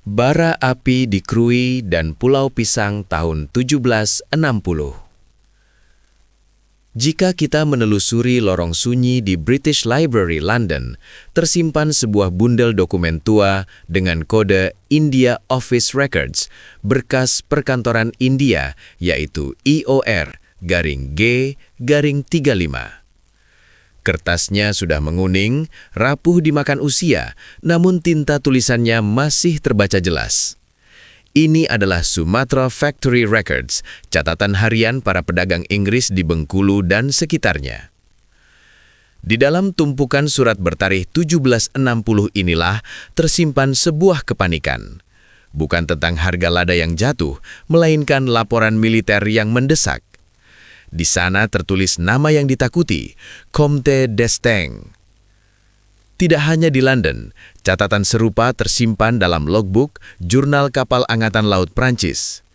Bara api di Krui dan Pulau Pisang tahun 1760. Jika kita menelusuri lorong sunyi di British Library London, tersimpan sebuah bundel dokumen tua dengan kode India Office Records, berkas perkantoran India, yaitu IOR-G-35. Kertasnya sudah menguning, rapuh dimakan usia, namun tinta tulisannya masih terbaca jelas. Ini adalah Sumatra Factory Records, catatan harian para pedagang Inggris di Bengkulu dan sekitarnya. Di dalam tumpukan surat bertarikh 1760 inilah tersimpan sebuah kepanikan. Bukan tentang harga lada yang jatuh, melainkan laporan militer yang mendesak. Di sana tertulis nama yang ditakuti, Comte d'Estaing. Tidak hanya di London, catatan serupa tersimpan dalam logbook Jurnal Kapal Angkatan Laut Prancis.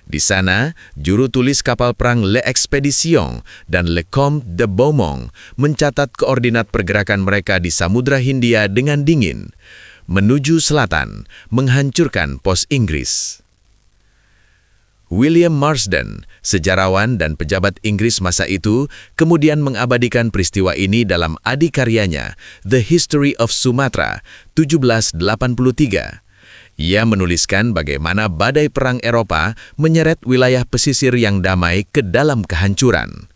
Di sana, juru tulis kapal perang L'Expédition dan Le Comte de Beaumont mencatat koordinat pergerakan mereka di Samudra Hindia dengan dingin, menuju selatan, menghancurkan pos Inggris. William Marsden, sejarawan dan pejabat Inggris masa itu, kemudian mengabadikan peristiwa ini dalam adikaryanya The History of Sumatra, 1783. Ia menuliskan bagaimana badai perang Eropa menyeret wilayah pesisir yang damai ke dalam kehancuran.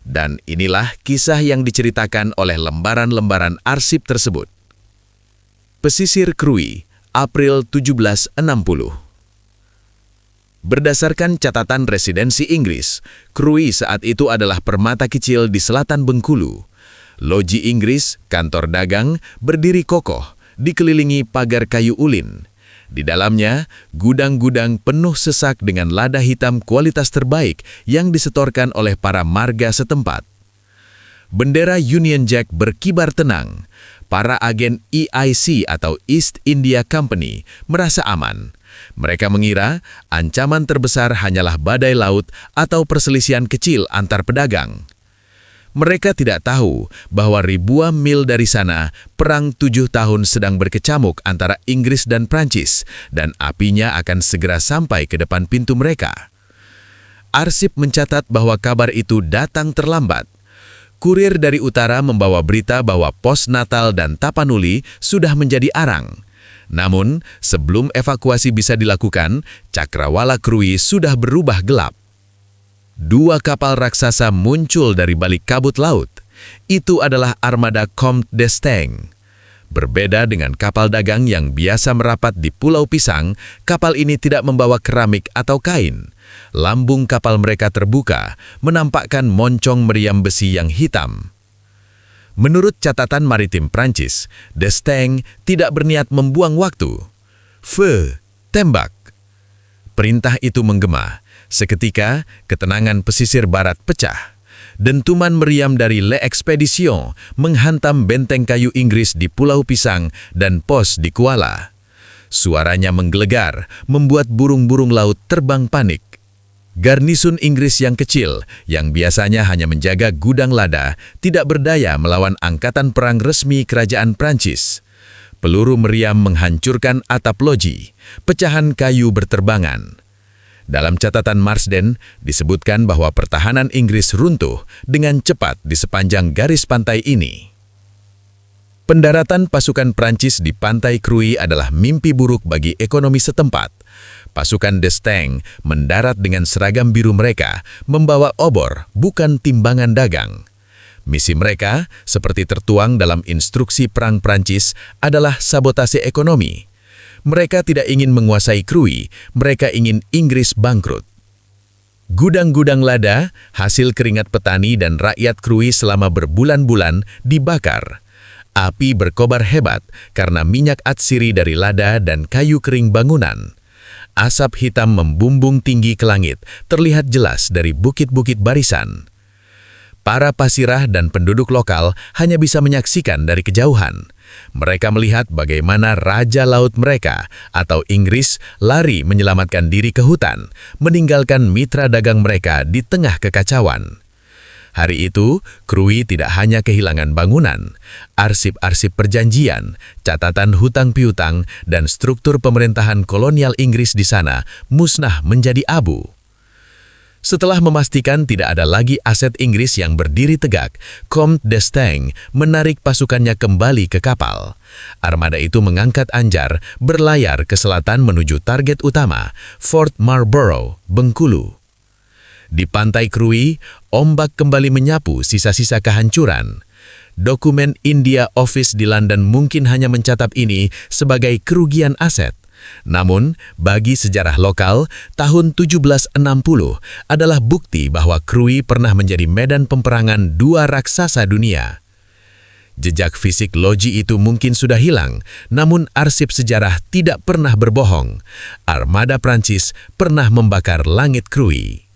Dan inilah kisah yang diceritakan oleh lembaran-lembaran arsip tersebut. Pesisir Krui, April 1760. Berdasarkan catatan residensi Inggris, Krui saat itu adalah permata kecil di selatan Bengkulu. Loji Inggris, kantor dagang, berdiri kokoh, dikelilingi pagar kayu ulin. Di dalamnya, gudang-gudang penuh sesak dengan lada hitam kualitas terbaik yang disetorkan oleh para marga setempat. Bendera Union Jack berkibar tenang. Para agen EIC atau East India Company merasa aman. Mereka mengira ancaman terbesar hanyalah badai laut atau perselisihan kecil antar pedagang. Mereka tidak tahu bahwa ribuan mil dari sana, perang 7 tahun sedang berkecamuk antara Inggris dan Prancis, dan apinya akan segera sampai ke depan pintu mereka. Arsip mencatat bahwa kabar itu datang terlambat. Kurir dari utara membawa berita bahwa pos Natal dan Tapanuli sudah menjadi arang. Namun, sebelum evakuasi bisa dilakukan, cakrawala Krui sudah berubah gelap. 2 kapal raksasa muncul dari balik kabut laut. Itu adalah armada Comte d'Estaing. Berbeda dengan kapal dagang yang biasa merapat di Pulau Pisang, kapal ini tidak membawa keramik atau kain. Lambung kapal mereka terbuka, menampakkan moncong meriam besi yang hitam. Menurut catatan maritim Prancis, d'Estaing tidak berniat membuang waktu. Feu, tembak. Perintah itu menggema. Seketika, ketenangan pesisir barat pecah. Dentuman meriam dari L'Expédition menghantam benteng kayu Inggris di Pulau Pisang dan pos di Kuala. Suaranya menggelegar, membuat burung-burung laut terbang panik. Garnisun Inggris yang kecil, yang biasanya hanya menjaga gudang lada, tidak berdaya melawan angkatan perang resmi kerajaan Prancis. Peluru meriam menghancurkan atap loji, pecahan kayu berterbangan. Dalam catatan Marsden, disebutkan bahwa pertahanan Inggris runtuh dengan cepat di sepanjang garis pantai ini. Pendaratan pasukan Prancis di pantai Krui adalah mimpi buruk bagi ekonomi setempat. Pasukan d'Estaing mendarat dengan seragam biru mereka, membawa obor, bukan timbangan dagang. Misi mereka, seperti tertuang dalam instruksi perang Prancis, adalah sabotase ekonomi. Mereka tidak ingin menguasai Krui, mereka ingin Inggris bangkrut. Gudang-gudang lada, hasil keringat petani dan rakyat Krui selama berbulan-bulan, dibakar. Api berkobar hebat karena minyak atsiri dari lada dan kayu kering bangunan. Asap hitam membumbung tinggi ke langit, terlihat jelas dari bukit-bukit barisan. Para pasirah dan penduduk lokal hanya bisa menyaksikan dari kejauhan. Mereka melihat bagaimana raja laut mereka, atau Inggris, lari menyelamatkan diri ke hutan, meninggalkan mitra dagang mereka di tengah kekacauan. Hari itu, Krui tidak hanya kehilangan bangunan, arsip-arsip perjanjian, catatan hutang piutang, dan struktur pemerintahan kolonial Inggris di sana musnah menjadi abu. Setelah memastikan tidak ada lagi aset Inggris yang berdiri tegak, Comte d'Estaing menarik pasukannya kembali ke kapal. Armada itu mengangkat anjar, berlayar ke selatan menuju target utama, Fort Marlborough, Bengkulu. Di pantai Krui, ombak kembali menyapu sisa-sisa kehancuran. Dokumen India Office di London mungkin hanya mencatat ini sebagai kerugian aset. Namun, bagi sejarah lokal, tahun 1760 adalah bukti bahwa Krui pernah menjadi medan peperangan dua raksasa dunia. Jejak fisik loji itu mungkin sudah hilang, namun arsip sejarah tidak pernah berbohong. Armada Prancis pernah membakar langit Krui.